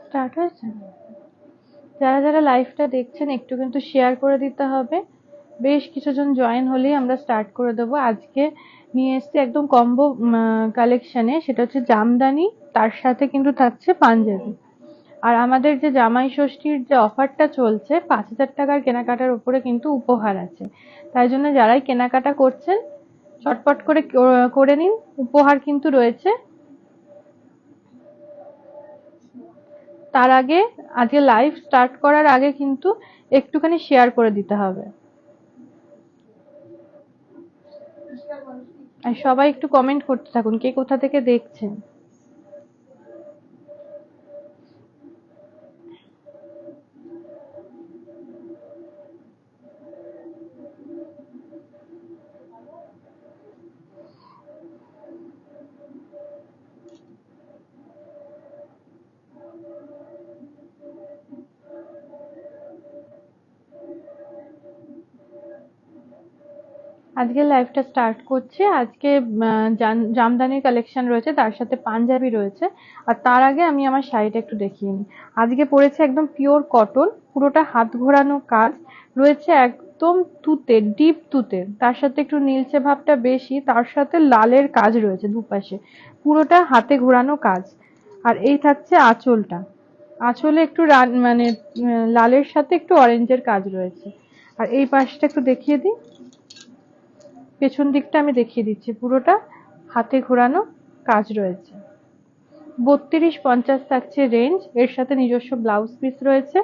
Start হয়েছে? যারা যারা লাইভটা দেখছেন একটু কিন্তু শেয়ার করে দিতে হবে। বেশ কিছুজন জয়েন হলেই আমরা স্টার্ট করে দেবো। আজকে নিয়ে এসছি একদম কম্বো কালেকশনে, সেটা হচ্ছে জামদানি, তার সাথে কিন্তু থাকছে পাঞ্জাবি। আর আমাদের যে জামাই ষষ্ঠীর যে অফারটা চলছে, 5,000 টাকার কেনাকাটার উপরে কিন্তু উপহার আছে। তাই জন্য যারাই কেনাকাটা করছেন চটপট করে করে নিন, উপহার কিন্তু রয়েছে। তার আগে আজকে লাইভ স্টার্ট করার আগে কিন্তু একটুখানি শেয়ার করে দিতে হবে। আর সবাই একটু কমেন্ট করতে থাকুন কে কোথা থেকে দেখছেন। আজকে লাইভটা স্টার্ট করছে। আজকে জামদানির কালেকশন রয়েছে, তার সাথে পাঞ্জাবি রয়েছে। আর তার আগে আমি আমার শাড়িটা একটু দেখিয়ে নিই। আজকে পরেছে একদম পিওর কটন, পুরোটা হাত ঘোরানো কাজ রয়েছে, একদম তুতের, ডিপ তুতের, তার সাথে একটু নীলচে ভাবটা বেশি, তার সাথে লালের কাজ রয়েছে দুপাশে, পুরোটা হাতে ঘোরানো কাজ। আর এই থাকছে আঁচলটা, আঁচলে একটু মানে লালের সাথে একটু অরেঞ্জের কাজ রয়েছে। আর এই পাশটা একটু দেখিয়ে দিই, পেছন দিকটা আমি দেখিয়ে দিচ্ছি, পুরোটা হাতে ঘোরানো কাজ রয়েছে। 32-50 থাকছে রেঞ্জ, এর সাথে নিজস্ব ব্লাউজ পিস রয়েছে।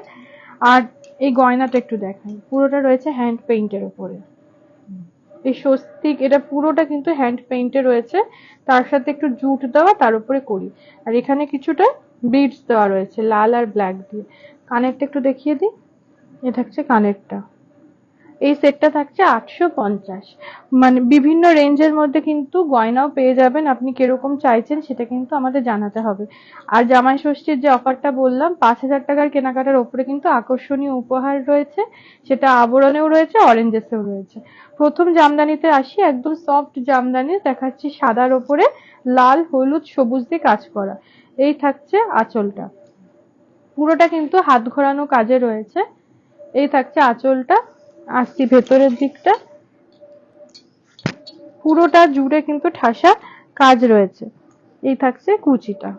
আর এই গয়নাটা একটু দেখাই, পুরোটা রয়েছে হ্যান্ড পেইন্টের উপরে। এই স্বস্তিক, এটা পুরোটা কিন্তু হ্যান্ড পেইন্টে রয়েছে, তার সাথে একটু জুট দেওয়া, তার উপরে করি। আর এখানে কিছুটা বিডস দেওয়া রয়েছে লাল আর ব্ল্যাক দিয়ে। কানেরটা একটু দেখিয়ে দিই, এ থাকছে কানেরটা। এই সেটটা থাকছে 850। মানে বিভিন্ন রেঞ্জের মধ্যে কিন্তু গয়নাও পেয়ে যাবেন, আপনি কিরকম চাইছেন সেটা কিন্তু আমাদের জানাতে হবে। আর জামাই ষষ্ঠীর যে অফারটা বললাম, 5,000 টাকার কেনাকাটার ওপরে কিন্তু আকর্ষণীয় উপহার রয়েছে, সেটা আবরণেও রয়েছে, অরেঞ্জেসেও রয়েছে। প্রথম জামদানিতে আসি, একদম সফট জামদানি দেখাচ্ছি, সাদার ওপরে লাল, হলুদ, সবুজ দিয়ে কাজ করা। এই থাকছে আঁচলটা, পুরোটা কিন্তু হাত ঘোরানো কাজে রয়েছে। এই থাকছে আঁচলটা। আসছি ভেতরের দিকটা, পুরোটা জুড়ে কিন্তু ঠাসা কাজ রয়েছে। এই থাকছে কুচিটা,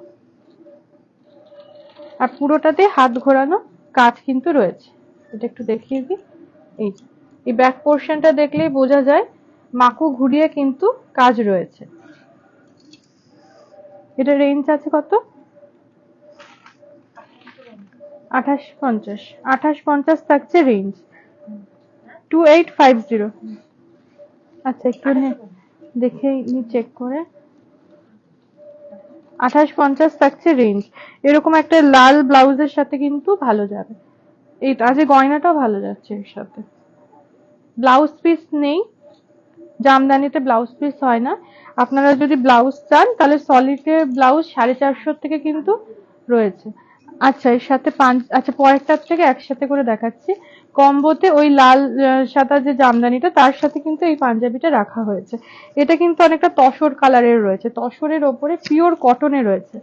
আর পুরোটাতে হাত ঘোরানো কাজ কিন্তু রয়েছে। এটা একটু দেখিয়ে দিই। এই ব্যাক পোর্শনটা দেখলেই বোঝা যায় মাকু ঘুরিয়ে কিন্তু কাজ রয়েছে। এটা রেঞ্জ আছে কত? 2850। 2850 থাকছে রেঞ্জ। 2850। আচ্ছা একটু দেখে চেক করে। 2850 থাকছে রেঞ্জ। এরকম একটা লাল ব্লাউজের সাথে কিন্তু ভালো যাবে। এই আজ গয়নাটাও ভালো যাচ্ছে এর সাথে। ব্লাউজ পিস নেই, জামদানিতে ব্লাউজ পিস হয় না। আপনারা যদি ব্লাউজ চান তাহলে সলিডে ব্লাউজ 450 থেকে কিন্তু রয়েছে। আচ্ছা এর সাথে আচ্ছা পরেরটার থেকে একসাথে করে দেখাচ্ছি। কম্বোতে ওই লাল সাদা যে জামদানিটা, তার সাথে কিন্তু এই পাঞ্জাবিটা রাখা হয়েছে। এটা কিন্তু অনেকটা তসর কালারের রয়েছে, তসরের ওপরে পিওর কটনে রয়েছে,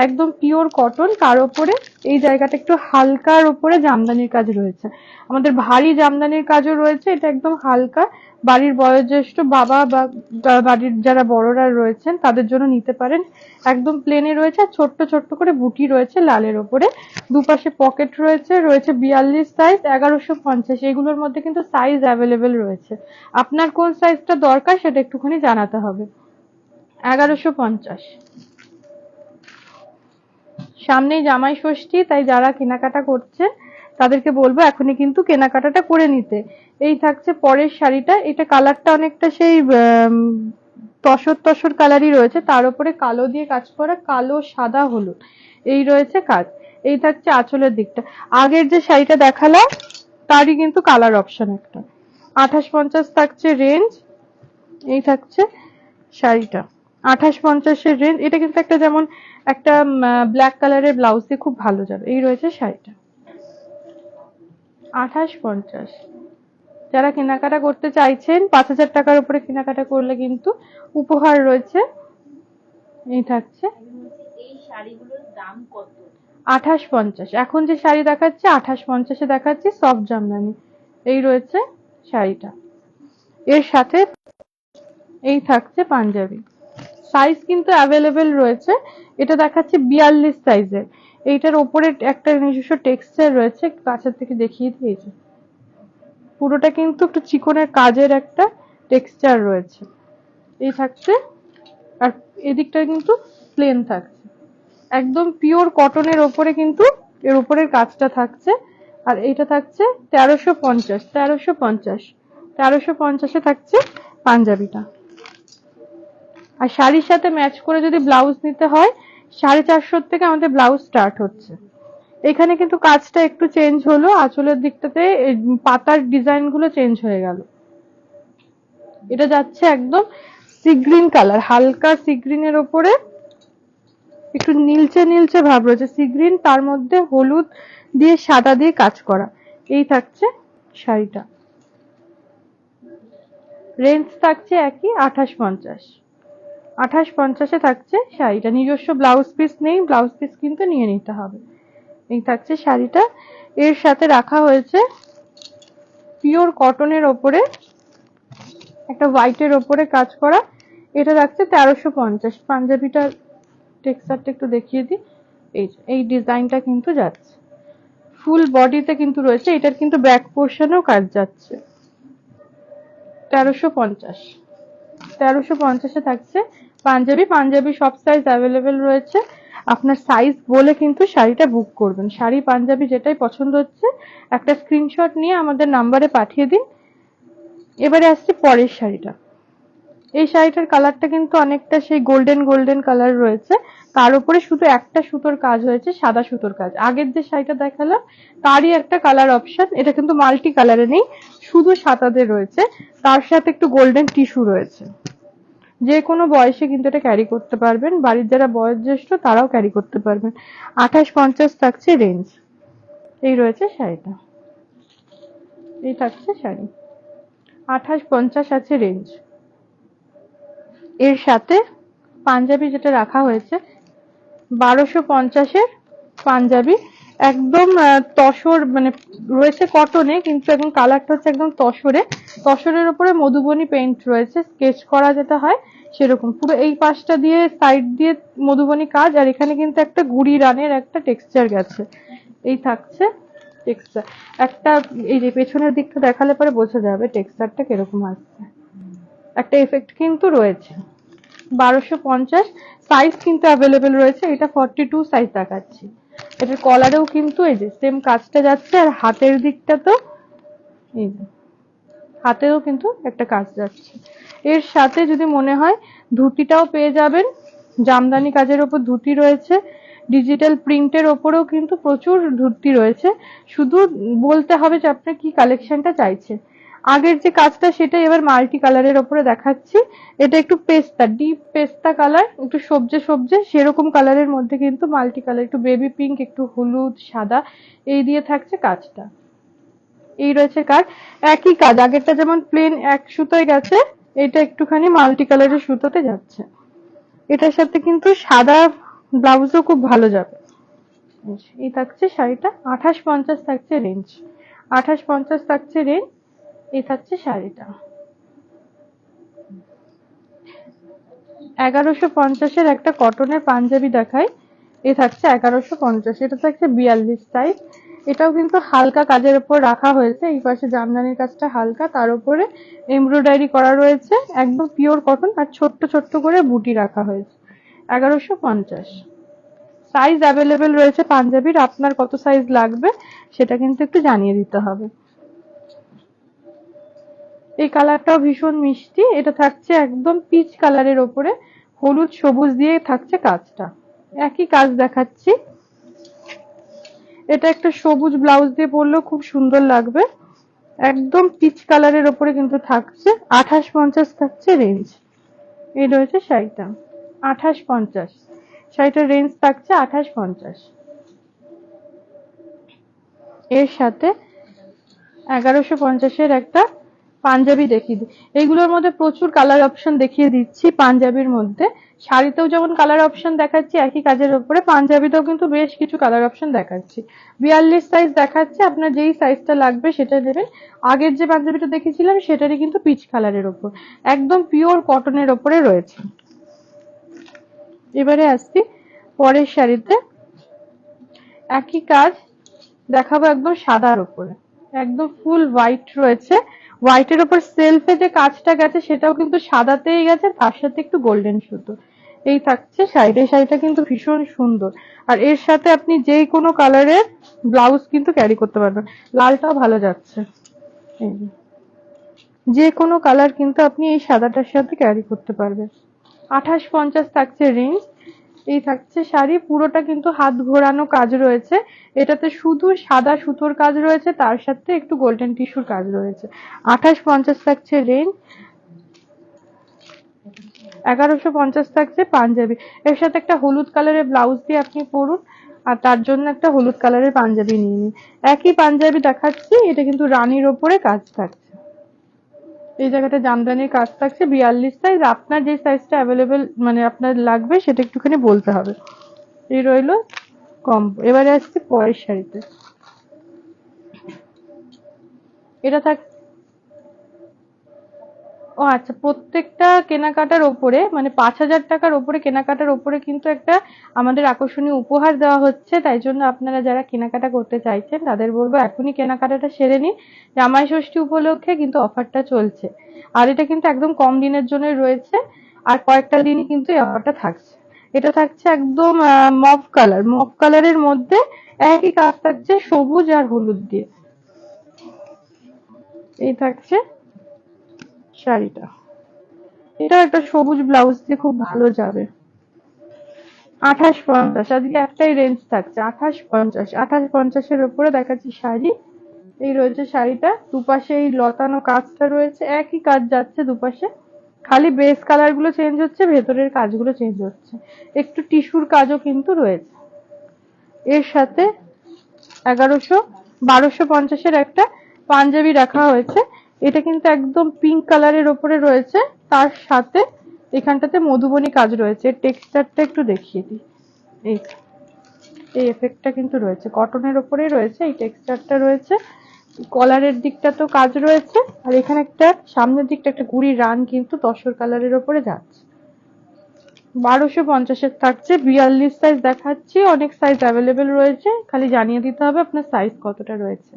একদম পিওর কটন, তার উপরে এই জায়গাটা একটু হালকার উপরে জামদানির কাজ রয়েছে। আমাদের ভারী জামদানির কাজও রয়েছে, এটা একদম হালকা। বাড়ির বয়োজ্যেষ্ঠ বাবা বা বাড়ির যারা বড়রা রয়েছেন তাদের জন্য নিতে পারেন। একদম প্লেনে রয়েছে, আর ছোট্ট ছোট্ট করে বুটি রয়েছে লালের ওপরে। দুপাশে পকেট রয়েছে, 42 সাইজ, 1150। এগুলোর মধ্যে কিন্তু সাইজ অ্যাভেলেবেল রয়েছে। আপনার কোন সাইজটা দরকার সেটা একটুখানি জানাতে হবে। 1150। সামনেই জামাই ষষ্ঠী, তাই যারা কেনাকাটা করছে তাদেরকে বলবো এখনই কিন্তু কেনাকাটাটা করে নিতে। এই থাকছে পরের শাড়িটা, এটা কালারটা অনেকটা সেই তসর তসর কালারই রয়েছে, তার উপরে কালো দিয়ে কাজ করা, কালো সাদা হলুদ এই রয়েছে কাজ। এই থাকছে আঁচলের দিকটা। আগের যে শাড়িটা দেখালাম তারই কিন্তু কালার অপশন একটা। 2850 থাকছে রেঞ্জ। এই থাকছে শাড়িটা, 2850-এর রেঞ্জ। এটা কিন্তু একটা যেমন একটা ব্ল্যাক কালারের ব্লাউজ দিয়ে খুব ভালো যাবে। এই রয়েছে শাড়িটা, 2850। যারা কেনাকাটা করতে চাইছেন, 5,000 টাকার উপরে কেনাকাটা করলে কিন্তু উপহার রয়েছে। এই থাকছে। এই শাড়িগুলোর দাম কত? 2850। এখন যে শাড়ি দেখাচ্ছে 2850-এ দেখাচ্ছি, সফট জামদানি। এই রয়েছে শাড়িটা। এর সাথে এই থাকছে পাঞ্জাবি। সাইজ কিন্তু অ্যাভেলেবেল রয়েছে। এটা দেখাচ্ছে 42 সাইজের। এইটার ওপরে একটা নিজস্ব টেক্সচার রয়েছে, একটু কাছের থেকে দেখিয়ে দিয়েছে। পুরোটা কিন্তু একটু চিকনের কাজের একটা টেক্সচার রয়েছে। এই থাকছে, আর এদিকটা কিন্তু প্লেন থাকছে। একদম পিওর কটনের ওপরে কিন্তু এর উপরের কাজটা থাকছে। আর এইটা থাকছে 1350। 1350 থাকছে পাঞ্জাবিটা। আর শাড়ির সাথে ম্যাচ করে যদি ব্লাউজ নিতে হয় 450 থেকে আমাদের ব্লাউজ স্টার্ট হচ্ছে। এখানে কিন্তু কাজটা একটু চেঞ্জ হলো, আঁচলের দিকটাতে পাতার ডিজাইন গুলো চেঞ্জ হয়ে গেল। এটা যাচ্ছে একদম সি গ্রিন কালার, হালকা সি গ্রিনের ওপরে একটু নীলচে নীলচে ভাব রয়েছে। সি গ্রিন, তার মধ্যে হলুদ দিয়ে সাদা দিয়ে কাজ করা। এই থাকছে শাড়িটা। রেঞ্জ থাকছে একই 2850। 2850-এ থাকছে শাড়িটা। নিজস্ব ব্লাউজ পিস নেই, ব্লাউজ পিস কিন্তু নিয়ে নিতে হবে। এই থাকছে শাড়িটা। এর সাথে রাখা হয়েছে পিওর কটনের ওপরে একটা হোয়াইটের ওপরে কাজ করা। এটা রাখছে 1350। পাঞ্জাবিটার টেক্সচারটা একটু দেখিয়ে দিই। এই ডিজাইনটা কিন্তু যাচ্ছে ফুল বডিতে কিন্তু রয়েছে। এটার কিন্তু ব্যাক পোর্শনেও কাজ যাচ্ছে। 1350। 1350-এ থাকছে পাঞ্জাবি। পাঞ্জাবি সব সাইজ অ্যাভেলেবেল রয়েছে। আপনার সাইজ বলে কিন্তু শাড়িটা বুক করবেন। শাড়ি পাঞ্জাবি যেটাই পছন্দ হচ্ছে একটা স্ক্রিনশট নিয়ে আমাদের নাম্বারে পাঠিয়ে দিন। এবারে আসছে পরের শাড়িটা। এই শাড়িটার কালারটা কিন্তু অনেকটা সেই গোল্ডেন গোল্ডেন কালার রয়েছে। তার উপরে শুধু একটা সুতোর কাজ হয়েছে, সাদা সুতোর কাজ। আগের যে শাড়িটা দেখালাম তারই একটা কালার অপশন। এটা কিন্তু মাল্টি কালারে নেই, শুধু সাদাতে রয়েছে। তার সাথে একটু গোল্ডেন টিস্যু রয়েছে। যে কোনো বয়সে কিন্তু এটা ক্যারি করতে পারবেন। বাড়ির যারা বয়োজ্যেষ্ঠ তারাও ক্যারি করতে পারবেন। 2850 থাকছে রেঞ্জ। এই রয়েছে শাড়িটা। এই থাকছে শাড়ি। 2850 আছে রেঞ্জ। এর সাথে পাঞ্জাবি যেটা রাখা হয়েছে 1250-এর পাঞ্জাবি। একদম তসর, মানে রয়েছে কটনে, কিন্তু একদম কালারটা হচ্ছে একদম তসরে। তসরের উপরে মধুবনী পেইন্ট রয়েছে, স্কেচ করা যেটা হয় সেরকম। পুরো এই পাশটা দিয়ে সাইড দিয়ে মধুবনী কাজ, আর এখানে কিন্তু একটা গুড়ি রানের একটা টেক্সচার গেছে। এই থাকছে টেক্সচার একটা। এই যে পেছনের দিকটা দেখালে পরে বোঝা যাবে টেক্সচারটা কিরকম আসছে। একটা এফেক্ট কিন্তু রয়েছে। 1250। সাইজ কিন্তু অ্যাভেলেবেল রয়েছে। এটা 42 সাইজ দেখাচ্ছি। এটার কলারেও কিন্তু এই যে সেম কাজটা যাচ্ছে। আর হাতের দিকটা তো এই যে হাতেও কিন্তু একটা কাজ যাচ্ছে। এর সাথে যদি মনে হয় ধুতিটাও পেয়ে যাবেন। জামদানি কাজের ওপর ধুতি রয়েছে। ডিজিটাল প্রিন্টের ওপরেও কিন্তু প্রচুর ধুতি রয়েছে। শুধু বলতে হবে যে আপনি কি কালেকশনটা চাইছেন। আগের যে কাজটা সেটা এবার মাল্টি কালারের ওপরে দেখাচ্ছি। এটা একটু পেস্তা, ডিপ পেস্তা কালার, একটু সবজে সবজে সেরকম কালারের মধ্যে কিন্তু মাল্টি কালার, একটু বেবি পিঙ্ক, একটু হলুদ, সাদা, এই দিয়ে থাকছে কাজটা। এই রয়েছে কাজ। একই কাজ, আগেরটা যেমন প্লেন এক সুতোয় গেছে, এটা একটুখানি মাল্টি কালারের সুতোতে যাচ্ছে। এটার সাথে কিন্তু সাদা ব্লাউজও খুব ভালো যাবে। এই থাকছে শাড়িটা। 2850 থাকছে রেঞ্জ। 2850 থাকছে রেঞ্জ। এই থাকছে শাড়িটা। 1150-এর একটা কটনের পাঞ্জাবি দেখাই। এ থাকছে 1150। এটা থাকছে 42 সাইজ। এটাও কিন্তু হালকা কাজের উপর রাখা হয়েছে। এই পাশে জামদানির কাজটা হালকা, তার উপরে এমব্রয়ডারি করা রয়েছে। একদম পিওর কটন, আর ছোট্ট ছোট্ট করে বুটি রাখা হয়েছে। 1150। সাইজ অ্যাভেলেবেল রয়েছে পাঞ্জাবির। আপনার কত সাইজ লাগবে সেটা কিন্তু একটু জানিয়ে দিতে হবে। এই কালারটাও ভীষণ মিষ্টি। এটা থাকছে একদম পিচ কালারের ওপরে হলুদ সবুজ দিয়ে থাকছে কাজটা। একই কাজ দেখাচ্ছি। এটা একটা সবুজ ব্লাউজ দিয়ে পরলেও খুব সুন্দর লাগবে। একদম পিচ কালারের ওপরে কিন্তু থাকছে। 2850 থাকছে রেঞ্জ। এই রয়েছে শাড়িটা। 2850। শাড়িটার রেঞ্জ থাকছে 2850। এর সাথে 1150-এর একটা পাঞ্জাবি দেখিয়ে দিই। এইগুলোর মধ্যে প্রচুর কালার অপশন দেখিয়ে দিচ্ছি পাঞ্জাবির মধ্যে। শাড়িতেও যেমন কালার অপশন দেখাচ্ছি একই কাজের উপরে, পাঞ্জাবিতেও কিন্তু বেশ কিছু কালার অপশন দেখাচ্ছি। 42 সাইজ দেখাচ্ছে, আপনার যেই সাইজটা লাগবে সেটা নেবেন। আগের যে পাঞ্জাবিটা দেখেছিলাম সেটারই কিন্তু পিচ কালারের ওপর, একদম পিওর কটনের ওপরে রয়েছে। এবারে আসছি পরের শাড়িতে, একই কাজ দেখাবো একদম সাদার উপরে, একদম ফুল হোয়াইট রয়েছে। হোয়াইটের ওপর সেলফে যে কাজটা গেছে সেটাও কিন্তু সাদাতেই গেছে, তার সাথে একটু গোল্ডেন সুতো। এই থাকছে শাড়িটা। এই শাড়িটা কিন্তু ভীষণ সুন্দর, আর এর সাথে আপনি যে কোনো কালারের ব্লাউজ কিন্তু ক্যারি করতে পারবেন। লালটাও ভালো যাচ্ছে, এই যে কোনো কালার কিন্তু আপনি এই সাদাটার সাথে ক্যারি করতে পারবেন। 28-50 থাকছে রেঞ্জ। এই থাকছে শাড়ি, পুরোটা কিন্তু হাত ঘোরানো কাজ রয়েছে। এটাতে শুধু সাদা সুতোর কাজ রয়েছে, তার সাথে একটু গোল্ডেন টিস্যুর কাজ রয়েছে। 28-50 থাকছে রেঞ্জ। 1150 থাকছে পাঞ্জাবি। এর সাথে একটা হলুদ কালারের ব্লাউজ দিয়ে আপনি পরুন, আর তার জন্য একটা হলুদ কালারের পাঞ্জাবি নিয়ে নিন। একই পাঞ্জাবি দেখাচ্ছি, এটা কিন্তু রানীর ওপরে কাজ থাকছে। এই জায়গাটা জামদানির কাজ থাকছে। 42 সাইজ। আপনার যে সাইজটা অ্যাভেলেবেল মানে আপনার লাগবে সেটা একটুখানি বলতে হবে। এই রইলো কম্বো। এবারে আসছি পরের শাড়িতে। এটা থাক ও আচ্ছা, প্রত্যেকটা কেনাকাটার ওপরে মানে 5,000 টাকার ওপরে কেনাকাটার ওপরে কিন্তু একটা আমাদের আকর্ষণীয় উপহার দেওয়া হচ্ছে। তাই জন্য আপনারা যারা কেনাকাটা করতে চাইছেন তাদের বলবো এখনই কেনাকাটাটা সেরে নিন। জামাই ষষ্ঠী উপলক্ষে কিন্তু অফারটা চলছে, আর এটা কিন্তু একদম কম দিনের জন্য রয়েছে, আর কয়েকটা দিনই কিন্তু এই অফারটা থাকছে। এটা থাকছে একদম মভ কালার, মভ কালারের মধ্যে একই কাজ থাকছে সবুজ আর হলুদ দিয়ে। এই থাকছে শাড়িটা, এটা একটা সবুজ ব্লাউজ দিয়ে খুব ভালো যাবে। 28-50, আজকে একটাই রেঞ্জ থাকছে 28-50। 28-50-এর উপরে দেখাচ্ছি শাড়ি। এই রয়েছে শাড়িটা, দুপাশে এই লতানো কাজটা রয়েছে, একই কাজ যাচ্ছে দুপাশে, খালি বেস কালার গুলো চেঞ্জ হচ্ছে, ভেতরের কাজগুলো চেঞ্জ হচ্ছে। একটু টিস্যুর কাজও কিন্তু রয়েছে। এর সাথে 1250-এর একটা পাঞ্জাবি রাখা হয়েছে। এটা কিন্তু একদম পিঙ্ক কালারের ওপরে রয়েছে, তার সাথে এখানটাতে মধুবনী কাজ রয়েছে। টেক্সচারটা একটু দেখিয়ে দিই। এই এই এফেক্টটা কিন্তু রয়েছে, কটনের ওপরেই রয়েছে, এই টেক্সচারটা রয়েছে। কলারের দিকটা তো কাজ রয়েছে, আর এখানে একটা সামনের দিকটা একটা গুড়ি রান কিন্তু তসর কালারের ওপরে যাচ্ছে। 1250-এর থাকছে। 42 সাইজ দেখাচ্ছি, অনেক সাইজ অ্যাভেলেবেল রয়েছে, খালি জানিয়ে দিতে হবে আপনার সাইজ কতটা রয়েছে।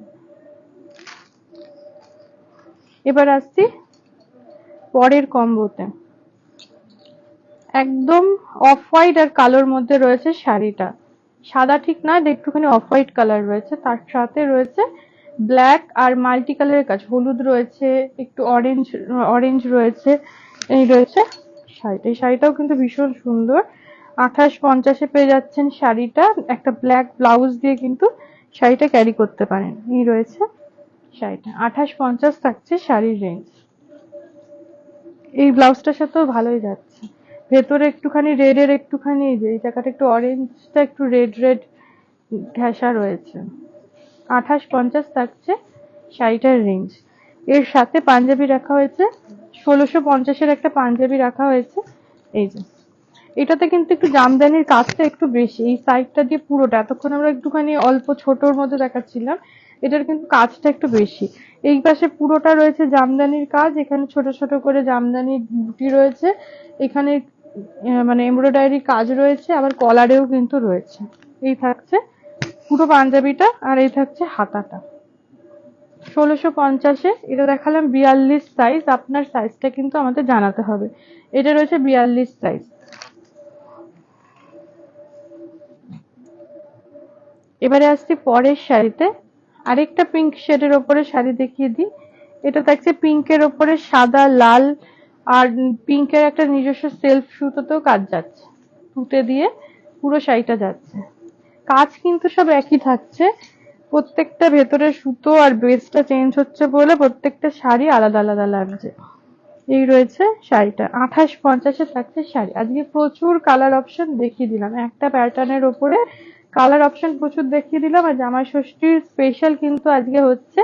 এবার আসছি পরের কম্বোতে, একদম অফ হোয়াইট আর কালোর মধ্যে রয়েছে শাড়িটা। সাদা ঠিক না, একটুখানি অফ হোয়াইট কালার রয়েছে, তার সাথে রয়েছে ব্ল্যাক আর মাল্টি কালারের কাজ, হলুদ রয়েছে, একটু অরেঞ্জ অরেঞ্জ রয়েছে। এই রয়েছে শাড়িটা। এই শাড়িটাও কিন্তু ভীষণ সুন্দর। 28-50-এ পেয়ে যাচ্ছেন শাড়িটা, একটা ব্ল্যাক ব্লাউজ দিয়ে কিন্তু শাড়িটা ক্যারি করতে পারেন। এই রয়েছে শাড়িটা। 28-50 থাকছে শাড়ির রেঞ্জ। এই ব্লাউজটার সাথেও ভালোই যাচ্ছে। ভেতরে একটুখানি রেড এর একটুখানি এই জায়গাটা একটু অরেঞ্জটা একটু রেড রেড ঘেঁষা রয়েছে। 28-50 থাকছে শাড়িটার রেঞ্জ। এর সাথে পাঞ্জাবি রাখা হয়েছে, 1650-এর একটা পাঞ্জাবি রাখা হয়েছে। এই যে এটাতে কিন্তু একটু জামদানির কাজটা একটু বেশি, এই সাইডটা দিয়ে পুরোটা, এতক্ষণ আমরা একটুখানি অল্প ছোটর মধ্যে দেখাচ্ছিলাম, এটার কিন্তু কাজটা একটু বেশি। এই পাশে পুরোটা রয়েছে জামদানির কাজ, এখানে ছোট ছোট করে জামদানির বুটি রয়েছে, এখানে মানে এমব্রয়ডারি কাজ রয়েছে, আবার কলারেও কিন্তু রয়েছে। এই থাকছে পুরো পাঞ্জাবিটা, আর এই থাকছে হাতাটা। 1650-এ এটা দেখালাম 42 সাইজ। আপনার সাইজটা কিন্তু আমাদের জানাতে হবে। এটা রয়েছে 42 সাইজ। এবারে আসছি পরের শাড়িতে, আরেকটা পিঙ্ক শেডের ওপরে শাড়ি দেখিয়ে দিই। এটা থাকছে পিঙ্কের ওপরে সাদা লাল, আর পিঙ্কের একটা নিজস্ব সেলফ সুতোতেও কাজ যাচ্ছে, সুতে দিয়ে পুরো শাড়িটা যাচ্ছে। কাজ কিন্তু সব একই থাকছে, প্রত্যেকটা ভেতরে সুতো আর বেসটা চেঞ্জ হচ্ছে বলে প্রত্যেকটা শাড়ি আলাদা আলাদা লাগছে। এই রয়েছে শাড়িটা। 28-50-এ থাকছে শাড়ি। আজকে প্রচুর কালার অপশন দেখিয়ে দিলাম, একটা প্যাটার্নের ওপরে কালার অপশন প্রচুর দেখিয়ে দিলাম। আর জামাই ষষ্ঠীর স্পেশাল কিন্তু আজকে হচ্ছে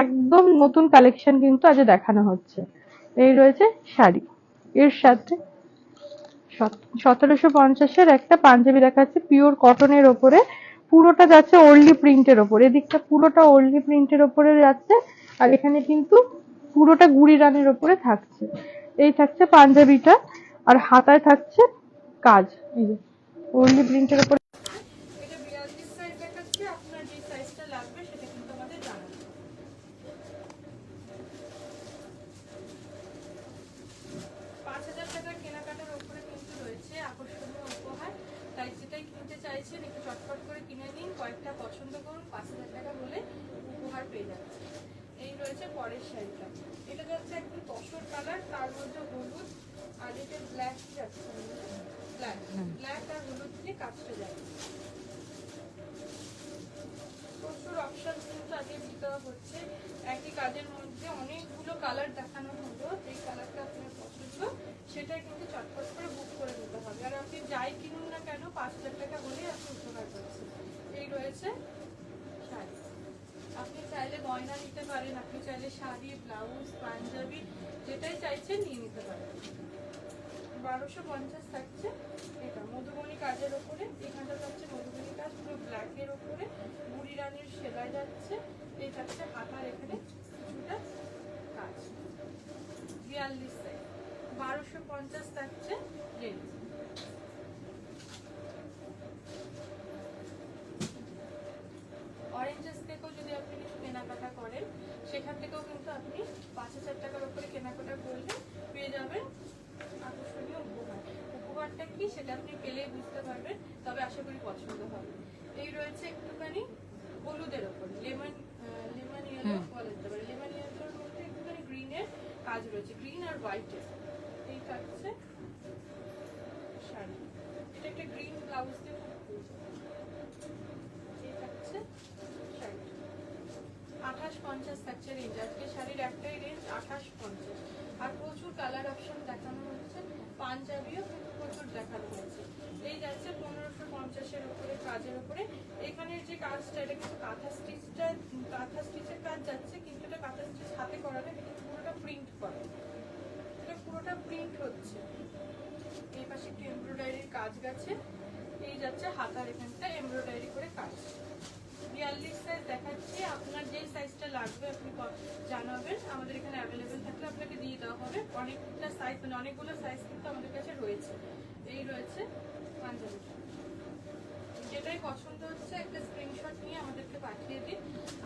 একদম নতুন কালেকশন কিন্তু আজ দেখানো হচ্ছে। এই রয়েছে শাড়ি, এর সাথে 1750-এর একটা পাঞ্জাবি দেখাচ্ছে পিওর কটনের ওপরে, পুরোটা যাচ্ছে ওর্লি প্রিন্টের ওপরে, এদিকটা পুরোটা ওর্লি প্রিন্টের ওপরে যাচ্ছে। আর এখানে কিন্তু পুরোটা গুড়ি রানের ওপরে থাকছে। এই থাকছে পাঞ্জাবিটা, আর হাতায় থাকছে কাজ, এই যে ওর্লি প্রিন্টের ওপরে। এটা 42 সাইজ দেখাচ্ছে, আপনার যে সাইজটা লাগবে সেটা কিন্তু আমাদের জানাবেন। 5000 টাকার কেনাকাটার উপরে কিন্তু রয়েছে আকর্ষণীয় উপহার, তাই যেটাই কিনতে চাইছেন একটু চটপট করে কিনে নিন, কয়েকটা পছন্দ করুন, 5000 টাকা হলে উপহার পেয়ে যাচ্ছে। এই রয়েছে পরের শাড়িটা, এটা যাচ্ছে একদম তসর কালার, তার মধ্যে হলুদ আর এটা ব্ল্যাক যাচ্ছে, ব্ল্যাক আর হলুদ দিয়ে কাজটা যাচ্ছে। প্রচুর অপশন কিন্তু আগে দিতে হচ্ছে, একই কাজের মধ্যে অনেকগুলো কালার দেখানো হলো, যেই কালারটা আপনার পছন্দ সেটাই কিন্তু চটপট করে বুক করে দিতে হবে। আর আপনি যাই কিনুন না কেন 5000 টাকা হলেই আপনি উপকার পাচ্ছেন। এই রয়েছে শাড়ি, আপনি চাইলে গয়না নিতে পারেন, আপনি চাইলে শাড়ি, ব্লাউজ, পাঞ্জাবি যেটাই চাইছেন নিয়ে নিতে পারেন। 1250 থাকছে এটা মধুবনী কাজের ওপরে, এখানটা যাচ্ছে মধুবনী কাজ পুরো ব্ল্যাকের ওপরে, বুড়ি রানীর সেলাই যাচ্ছে। এই থাকছে হাতার এখানে কিছুটা কাজ, 42 সাইজ, 1250 থাকছে রেঞ্জ। অরেঞ্জেস থেকেও যদি আপনি কিছু কেনাকাটা করেন সেখান থেকেও কিন্তু আপনি 5000 টাকার উপরে কেনাকাটা করলে পেয়ে যাবেন আকর্ষণীয় উপহার। উপহারটা কি সেটা আপনি পেলেই বুঝতে পারবেন, তবে আশা করি পছন্দ হবে। এই রয়েছে একটুখানি হলুদের ওপর, লেমন ইয়েলো বলা যেতে পারে, লেমন ইয়েলোর মধ্যে একটুখানি গ্রিনের কাজ রয়েছে, গ্রিন আর হোয়াইটের। এই থাকছে শাড়ি, এটা একটা গ্রিন ব্লাউজ দিয়ে এই থাকছে শাড়ি। 2850 থাকছে রেঞ্জ, আজকে শাড়ির একটাই রেঞ্জ 2850। আর প্রচুর কালার অপশন দেখানো হচ্ছে, পাঞ্জাবিও কিন্তু প্রচুর দেখানো হয়েছে। এই যাচ্ছে 1550-এর উপরে কাজের উপরে, এখানের যে কাজটা এটা কিন্তু কাঁথা স্টিচের কাজ যাচ্ছে, কিন্তু এটা কাঁথা স্টিচ হাতে করা না, এটা পুরোটা প্রিন্ট করা, এটা পুরোটা প্রিন্ট হচ্ছে। এই পাশে একটু এমব্রয়ডারির কাজ গেছে, এই যাচ্ছে হাতার এখানটা এমব্রয়ডারি করে কাজ। 42 সাইজ দেখাচ্ছি, আপনার যেই সাইজটা লাগবে আপনি জানাবেন, আমাদের এখানে অ্যাভেলেবেল থাকলে আপনাকে দিয়ে দেওয়া হবে। অনেকটা সাইজ মানে অনেকগুলো সাইজ কিন্তু আমাদের কাছে রয়েছে। এই রয়েছে পাঞ্জাবিটা, যেটাই পছন্দ হচ্ছে একটা স্ক্রিনশট নিয়ে আমাদেরকে পাঠিয়ে দিন।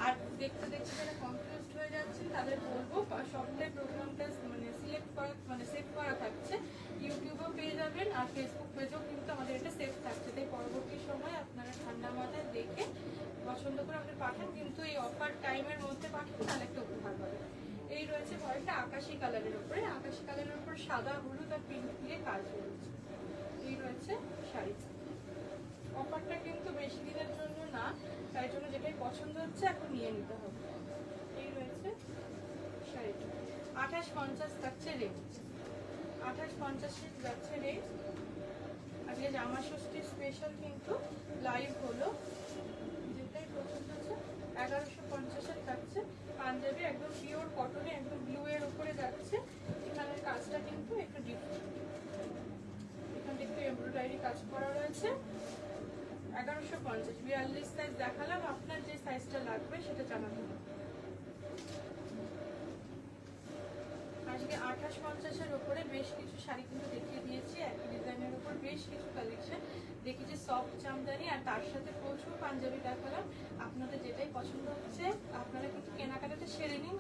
আর দেখতে দেখতে যারা কনফিউজড হয়ে যাচ্ছেন তাদের বলবো সবটাই প্রোগ্রামটা মানে সেভ করা থাকছে, ইউটিউবেও পেয়ে যাবেন আর ফেসবুক পেজেও কিন্তু আমাদের এটা সেভ থাকছে, তাই পরবর্তী সময় আপনারা ঠান্ডা মাথায় দেখে পছন্দ করে আমাদের পাঠান, কিন্তু এই অফার টাইমের মধ্যে পাঠান, তাহলে একটা উপহার পাবেন। এই রয়েছে একটা আকাশি কালারের উপরে, আকাশি কালারের উপর সাদা হলুদ আর পিঙ্ক দিয়ে কাজ রয়েছে। এই রয়েছে শাড়ি, অফারটা কিন্তু বেশি দিনের জন্য না, তাই জন্য যেটাই পছন্দ হচ্ছে এখন নিয়ে নিতে হবে। এই রয়েছে শাড়িটা, 2850 থাকছে রেঞ্জ, 2850 যাচ্ছে রেঞ্জ। আজকে জামা ষষ্ঠী স্পেশাল কিন্তু লাইভ হলো, যেটাই পছন্দ হচ্ছে 1150-এর থাকছে পাঞ্জাবি, একদম পিওর কটনে একদম ব্লু এর উপরে যাচ্ছে। এখানের কাজটা কিন্তু একটু ডিফারেন্ট, এখানটা একটু এমব্রয়ডারি কাজ করা রয়েছে। 1150, 42 সাইজ দেখালাম, আপনার যে সাইজটা লাগবে সেটা জানাতে হবে। আজকে 2850-এর উপরে বেশ কিছু শাড়ি কিন্তু দেখিয়ে দিয়েছি, একই ডিজাইনের উপর বেশ কিছু কালেকশন দেখিয়েছি, সফট জামদানি, আর তার সাথে প্রচুর পাঞ্জাবি দেখালাম। আপনাদের যেটাই পছন্দ হচ্ছে আপনারা কিন্তু কেনাকাটাটা সেরে নিন,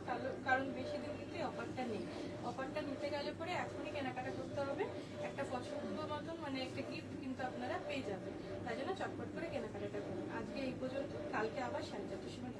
কারণ বেশি দিন কিন্তু এই অফারটা নেই। অফারটা নিতে গেলে পরে এখনই কেনাকাটা করতে হবে, একটা পছন্দ মতন মানে একটা গিফট কিন্তু আপনারা পেয়ে যাবেন, তাই জন্য চটপট করে কেনাকাটাটা করুন। আজকে এই পর্যন্ত, কালকে আবার 4:30টার সময়।